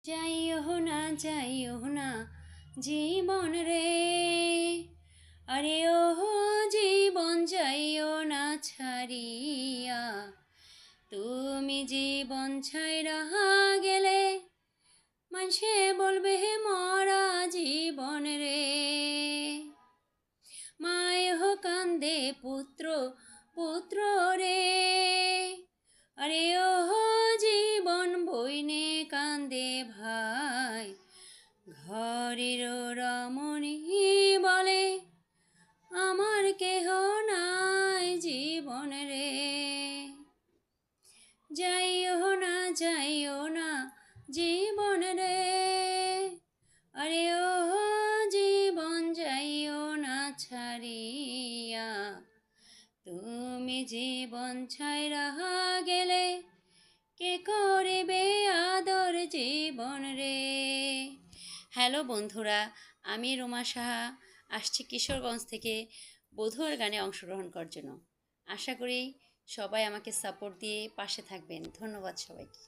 যাইও না জীবন রে, আরে ওহ জীবন যাইও না ছাড়িয়া, তুমি জীবন ছাইরা গেলে মানুষে বলবে হে মরা জীবন রে। মায় হো কান্দে পুত্র পুত্র রে, আরে ওহ জীবন বইনে কান্দে ভাই, ঘরের রমণী বলে আমার কেহ নাই জীবন রে। যাইও না জীবন রে, আরে ও জীবন যাইও না ছাড়িয়া, তুমি জীবন ছাইরা গেলে কে করিবে আদর জীবন রে। হ্যালো বন্ধুরা, আমি রুমা সাহা আসছি কিশোরগঞ্জ থেকে বধুয়ার গানে অংশগ্রহণ করার জন্য। আশা করি সবাই আমাকে সাপোর্ট দিয়ে পাশে থাকবেন। ধন্যবাদ সবাইকে।